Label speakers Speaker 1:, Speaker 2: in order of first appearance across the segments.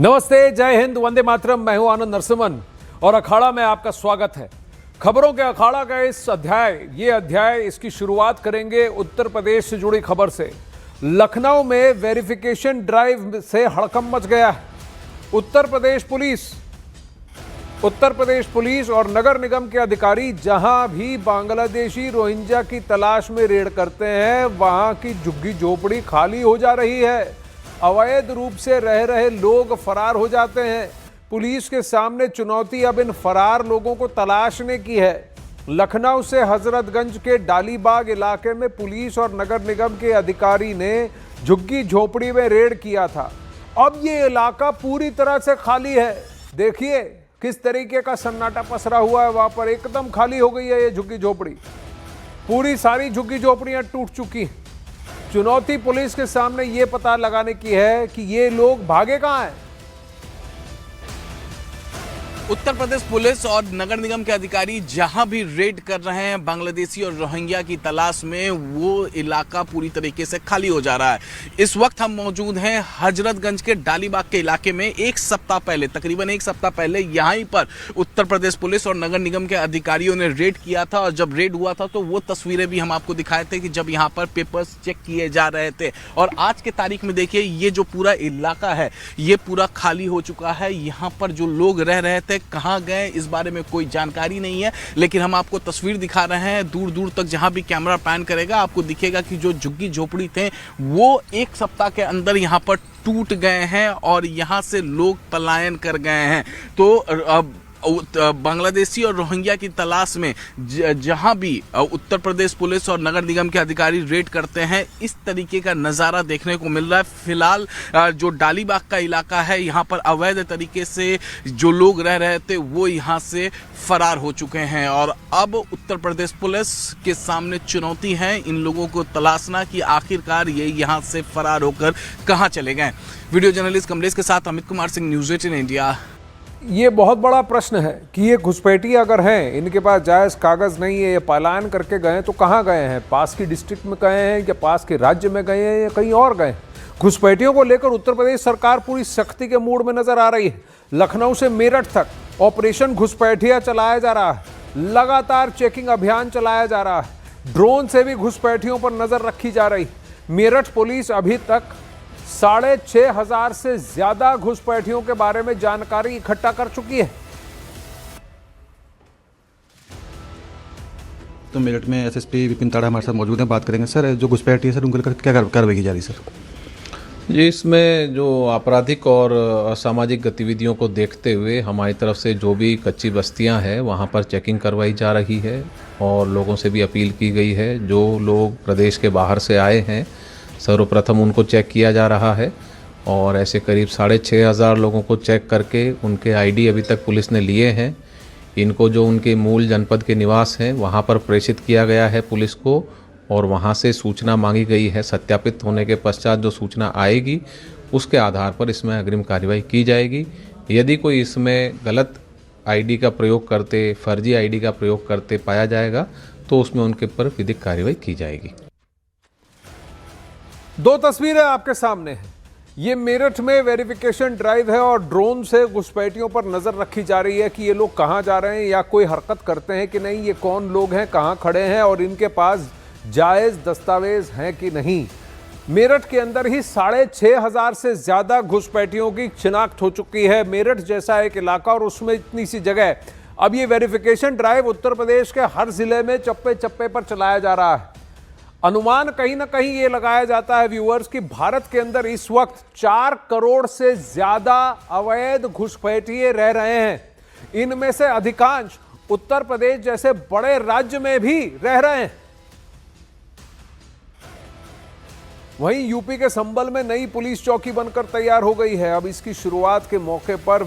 Speaker 1: नमस्ते, जय हिंद, वंदे मातरम। मैं हूं आनंद नरसिम्हन और अखाड़ा में आपका स्वागत है। खबरों के अखाड़ा का ये अध्याय इसकी शुरुआत करेंगे उत्तर प्रदेश से जुड़ी खबर से। लखनऊ में वेरिफिकेशन ड्राइव से हड़कंप मच गया है। उत्तर प्रदेश पुलिस और नगर निगम के अधिकारी जहां भी बांग्लादेशी रोहिंग्या की तलाश में रेड करते हैं, वहां की झुग्गी झोपड़ी खाली हो जा रही है। अवैध रूप से रह रहे लोग फरार हो जाते हैं। पुलिस के सामने चुनौती अब इन फरार लोगों को तलाशने की है। लखनऊ से हजरतगंज के डालीबाग इलाके में पुलिस और नगर निगम के अधिकारी ने झुग्गी झोपड़ी में रेड किया था। अब ये इलाका पूरी तरह से खाली है। देखिए किस तरीके का सन्नाटा पसरा हुआ है। वहां पर एकदम खाली हो गई है ये झुग्गी झोपड़ी। पूरी सारी झुग्गी झोपड़ियां टूट चुकी हैं। चुनौती पुलिस के सामने ये पता लगाने की है कि ये लोग भागे कहां हैं।
Speaker 2: उत्तर प्रदेश पुलिस और नगर निगम के अधिकारी जहां भी रेड कर रहे हैं बांग्लादेशी और रोहिंग्या की तलाश में, वो इलाका पूरी तरीके से खाली हो जा रहा है। इस वक्त हम मौजूद हैं हजरतगंज के डालीबाग के इलाके में। तकरीबन एक सप्ताह पहले यहीं पर उत्तर प्रदेश पुलिस और नगर निगम के अधिकारियों ने रेड किया था। और जब रेड हुआ था तो वो तस्वीरें भी हम आपको दिखाए थे कि जब यहाँ पर पेपर्स चेक किए जा रहे थे। और आज के तारीख में देखिए, ये जो पूरा इलाका है ये पूरा खाली हो चुका है। यहाँ पर जो लोग रह रहे थे कहां गए इस बारे में कोई जानकारी नहीं है, लेकिन हम आपको तस्वीर दिखा रहे हैं। दूर दूर तक जहां भी कैमरा पैन करेगा आपको दिखेगा कि जो झुग्गी झोपड़ी थे वो एक सप्ताह के अंदर यहां पर टूट गए हैं और यहां से लोग पलायन कर गए हैं। तो अब बांग्लादेशी और रोहिंग्या की तलाश में जहां भी उत्तर प्रदेश पुलिस और नगर निगम के अधिकारी रेड करते हैं, इस तरीके का नज़ारा देखने को मिल रहा है। फिलहाल जो डालीबाग का इलाका है, यहाँ पर अवैध तरीके से जो लोग रह रहे थे वो यहाँ से फरार हो चुके हैं। और अब उत्तर प्रदेश पुलिस के सामने चुनौती है इन लोगों को तलाशना कि आखिरकार ये यहाँ से फरार होकर कहाँ चले गए। वीडियो जर्नलिस्ट कमलेश के साथ अमित कुमार सिंह, न्यूज़ 18 इंडिया।
Speaker 1: ये बहुत बड़ा प्रश्न है कि ये घुसपैठी अगर हैं, इनके पास जायज़ कागज़ नहीं है, ये पलायन करके गए हैं, तो कहाँ गए हैं? पास की डिस्ट्रिक्ट में गए हैं या पास के राज्य में गए हैं या कहीं और गए? घुसपैठियों को लेकर उत्तर प्रदेश सरकार पूरी सख्ती के मूड में नजर आ रही है। लखनऊ से मेरठ तक ऑपरेशन घुसपैठियाँ चलाया जा रहा है। लगातार चेकिंग अभियान चलाया जा रहा है। ड्रोन से भी घुसपैठियों पर नजर रखी जा रही। मेरठ पुलिस अभी तक 6,500 से ज्यादा घुसपैठियों के बारे में जानकारी इकट्ठा कर चुकी है।
Speaker 3: तो मेरठ में एसएसपी विपिन ताड़ा हमारे साथ मौजूद हैं, बात करेंगे। सर, जो घुसपैठी है सर, उनके लिए क्या कार्रवाई की जा रही है सर?
Speaker 4: जी, इसमें जो आपराधिक और असामाजिक गतिविधियों को देखते हुए हमारी तरफ से जो भी कच्ची बस्तियां हैं वहां पर चेकिंग करवाई जा रही है। और लोगों से भी अपील की गई है, जो लोग प्रदेश के बाहर से आए हैं सर्वप्रथम उनको चेक किया जा रहा है। और ऐसे करीब 6,500 लोगों को चेक करके उनके आईडी अभी तक पुलिस ने लिए हैं। इनको जो उनके मूल जनपद के निवास हैं वहाँ पर प्रेषित किया गया है पुलिस को, और वहाँ से सूचना मांगी गई है। सत्यापित होने के पश्चात जो सूचना आएगी उसके आधार पर इसमें अग्रिम कार्रवाई की जाएगी। यदि कोई इसमें गलत आईडी का प्रयोग करते, फर्जी आईडी का प्रयोग करते पाया जाएगा तो उसमें उनके ऊपर विधिक कार्रवाई की जाएगी।
Speaker 1: दो तस्वीरें आपके सामने हैं। ये मेरठ में वेरिफिकेशन ड्राइव है और ड्रोन से घुसपैठियों पर नजर रखी जा रही है कि ये लोग कहां जा रहे हैं या कोई हरकत करते हैं कि नहीं, ये कौन लोग हैं, कहां खड़े हैं और इनके पास जायज दस्तावेज हैं कि नहीं। मेरठ के अंदर ही 6,500 से ज्यादा घुसपैठियों की शिनाख्त हो चुकी है। मेरठ जैसा एक इलाका और उसमें इतनी सी जगह। अब ये वेरिफिकेशन ड्राइव उत्तर प्रदेश के हर जिले में चप्पे चप्पे पर चलाया जा रहा है। अनुमान कहीं ना कहीं ये लगाया जाता है व्यूअर्स कि भारत के अंदर इस वक्त 4 करोड़ से ज्यादा अवैध घुसपैठिए रह रहे हैं। इनमें से अधिकांश उत्तर प्रदेश जैसे बड़े राज्य में भी रह रहे हैं। वहीं यूपी के संबल में नई पुलिस चौकी बनकर तैयार हो गई है। अब इसकी शुरुआत के मौके पर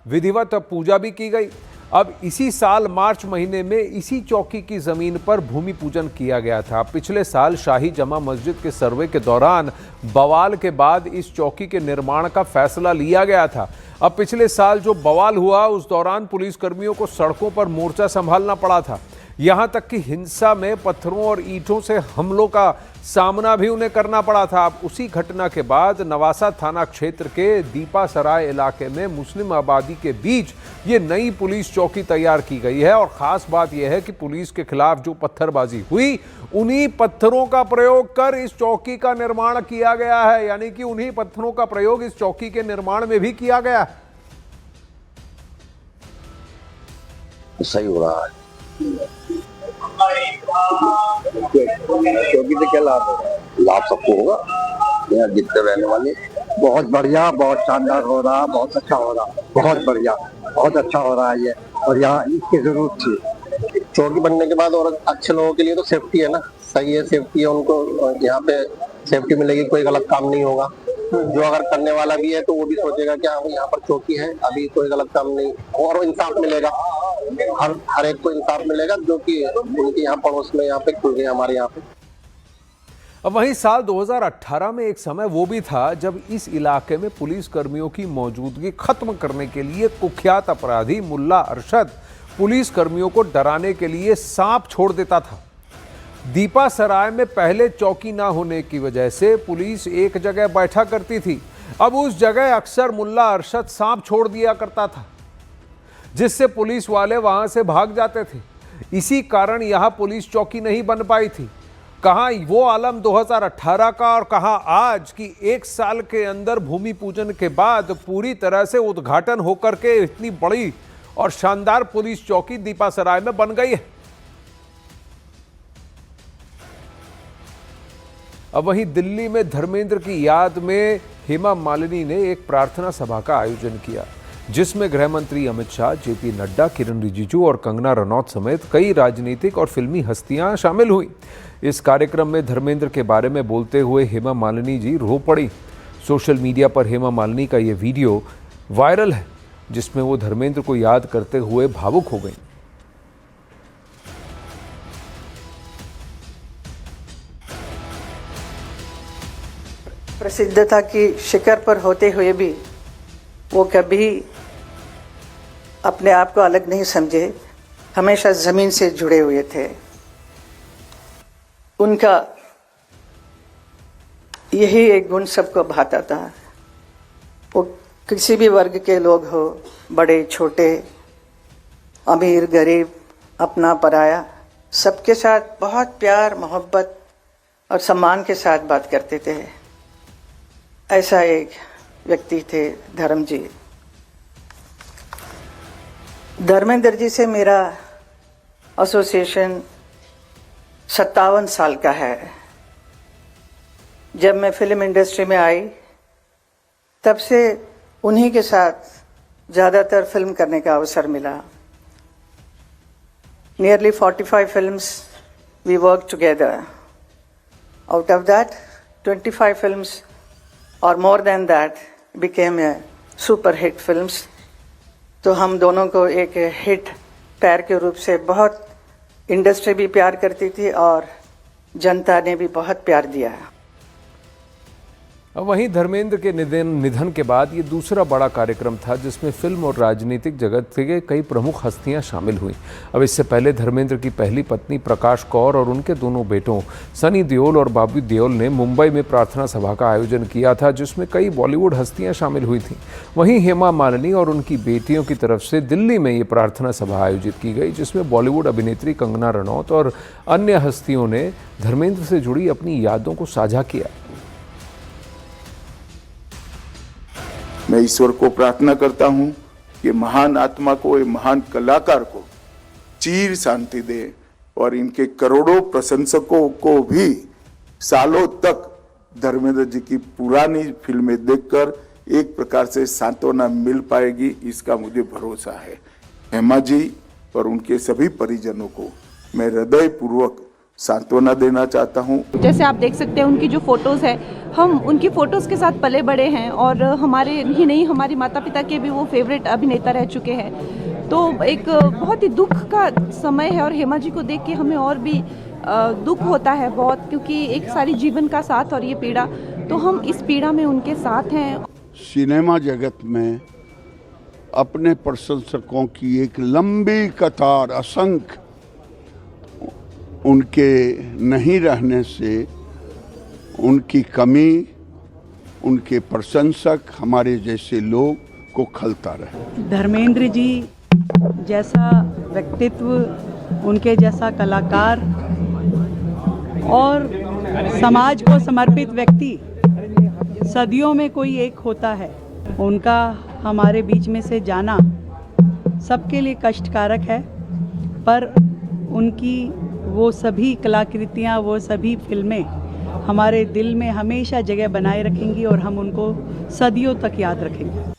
Speaker 1: विधिवत पूजा भी की गई। अब इसी साल मार्च महीने में इसी चौकी की जमीन पर भूमि पूजन किया गया था। पिछले साल शाही जमा मस्जिद के सर्वे के दौरान बवाल के बाद इस चौकी के निर्माण का फैसला लिया गया था। अब पिछले साल जो बवाल हुआ उस दौरान पुलिसकर्मियों को सड़कों पर मोर्चा संभालना पड़ा था। यहां तक कि हिंसा में पत्थरों और ईंटों से हमलों का सामना भी उन्हें करना पड़ा था। अब उसी घटना के बाद नवासा थाना क्षेत्र के दीपा सराय इलाके में मुस्लिम आबादी के बीच ये नई पुलिस चौकी तैयार की गई है और खास बात यह है कि पुलिस के खिलाफ जो पत्थरबाजी हुई उन्हीं पत्थरों का प्रयोग कर इस चौकी का निर्माण किया गया है, यानी कि उन्हीं पत्थरों का प्रयोग इस चौकी के निर्माण में भी किया गया है।
Speaker 5: सही हो रहा है। चौकी से क्या लाभ होगा? लाभ सबको होगा, यहाँ जितने रहने वाले। बहुत बढ़िया, बहुत शानदार हो रहा, बहुत अच्छा हो रहा, बहुत बढ़िया, बहुत अच्छा हो रहा है ये, और यहाँ इसकी जरूरत थी। चौकी बनने के बाद और अच्छे लोगों के लिए तो सेफ्टी है ना, सही है, सेफ्टी है, उनको यहाँ पे सेफ्टी मिलेगी, कोई गलत काम नहीं होगा। जो अगर करने वाला भी है तो वो भी सोचेगा कि हाँ यहाँ पर चौकी है, अभी कोई गलत काम नहीं, और इंसाफ मिलेगा, हर एक को इंसाफ मिलेगा जो कि उनके यहाँ पड़ोस में यहाँ पे खुल गए हमारे यहाँ पे।
Speaker 1: अब वहीं साल 2018 में एक समय वो भी था जब इस इलाके में पुलिस कर्मियों की मौजूदगी खत्म करने के लिए कुख्यात अपराधी मुल्ला अरशद पुलिस कर्मियों को डराने के लिए सांप छोड़ देता था। दीपा सराय में पहले चौकी ना होने की वजह से पुलिस एक जगह बैठा करती थी। अब उस जगह अक्सर मुल्ला अरशद सांप छोड़ दिया करता था, जिससे पुलिस वाले वहां से भाग जाते थे। इसी कारण यहां पुलिस चौकी नहीं बन पाई थी। कहां वो आलम 2018 का और कहां आज की 1 साल के अंदर भूमि पूजन के बाद पूरी तरह से उद्घाटन होकर के इतनी बड़ी और शानदार पुलिस चौकी दीपा सराय में बन गई है। अब वहीं दिल्ली में धर्मेंद्र की याद में हेमा मालिनी ने एक प्रार्थना सभा का आयोजन किया, जिसमें गृह मंत्री अमित शाह, जेपी नड्डा, किरण रिजिजू और कंगना रनौत समेत कई राजनीतिक और फिल्मी हस्तियां शामिल हुई। इस कार्यक्रम में धर्मेंद्र के बारे में बोलते हुए हेमा मालिनी जी रो पड़ी। सोशल मीडिया पर हेमा मालिनी का ये वीडियो वायरल है, जिसमें वो धर्मेंद्र को याद करते हुए भावुक हो गई।
Speaker 6: प्रसिद्धता की शिखर पर होते हुए भी वो कभी अपने आप को अलग नहीं समझे, हमेशा ज़मीन से जुड़े हुए थे। उनका यही एक गुण सबको भाता था। वो किसी भी वर्ग के लोग हो, बड़े छोटे, अमीर गरीब, अपना पराया, सबके साथ बहुत प्यार मोहब्बत और सम्मान के साथ बात करते थे। ऐसा एक व्यक्ति थे धर्म जी। धर्मेंद्र जी से मेरा एसोसिएशन 57 साल का है। जब मैं फिल्म इंडस्ट्री में आई तब से उन्हीं के साथ ज़्यादातर फिल्म करने का अवसर मिला। Nearly 45 films we worked together. Out of that, 25 films or more than that became a super hit films. तो हम दोनों को एक हिट पैर के रूप से बहुत इंडस्ट्री भी प्यार करती थी और जनता ने भी बहुत प्यार दिया।
Speaker 1: अब वहीं धर्मेंद्र के निधन के बाद ये दूसरा बड़ा कार्यक्रम था जिसमें फिल्म और राजनीतिक जगत के कई प्रमुख हस्तियां शामिल हुई। अब इससे पहले धर्मेंद्र की पहली पत्नी प्रकाश कौर और उनके दोनों बेटों सनी देओल और बॉबी देओल ने मुंबई में प्रार्थना सभा का आयोजन किया था, जिसमें कई बॉलीवुड हस्तियां शामिल हुई थीं। वहीं हेमा मालिनी और उनकी बेटियों की तरफ से दिल्ली में ये प्रार्थना सभा आयोजित की गई, जिसमें बॉलीवुड अभिनेत्री कंगना रनौत और अन्य हस्तियों ने धर्मेंद्र से जुड़ी अपनी यादों को साझा किया।
Speaker 7: मैं ईश्वर को प्रार्थना करता हूं कि महान आत्मा को, ये महान कलाकार को चिर शांति दे और इनके करोड़ों प्रशंसकों को भी सालों तक धर्मेंद्र जी की पुरानी फिल्में देखकर एक प्रकार से सांत्वना मिल पाएगी, इसका मुझे भरोसा है। हेमा जी और उनके सभी परिजनों को मैं हृदयपूर्वक सांत्वना देना चाहता हूं।
Speaker 8: जैसे आप देख सकते हैं उनकी जो फोटोज़ है, हम उनकी फ़ोटोज़ के साथ पले बड़े हैं और हमारे ही नहीं, हमारे माता पिता के भी वो फेवरेट अभिनेता रह चुके हैं। तो एक बहुत ही दुख का समय है और हेमा जी को देख के हमें और भी दुख होता है बहुत, क्योंकि एक सारी जीवन का साथ और ये पीड़ा, तो हम इस पीड़ा में उनके साथ हैं।
Speaker 9: सिनेमा जगत में अपने प्रशंसकों की एक लंबी कतार, असंख्य उनके नहीं रहने से उनकी कमी, उनके प्रशंसक हमारे जैसे लोग को खलता रहे।
Speaker 10: धर्मेंद्र जी जैसा व्यक्तित्व, उनके जैसा कलाकार और समाज को समर्पित व्यक्ति सदियों में कोई एक होता है। उनका हमारे बीच में से जाना सबके लिए कष्टकारक है, पर उनकी वो सभी कलाकृतियाँ, वो सभी फिल्में हमारे दिल में हमेशा जगह बनाए रखेंगी और हम उनको सदियों तक याद रखेंगे।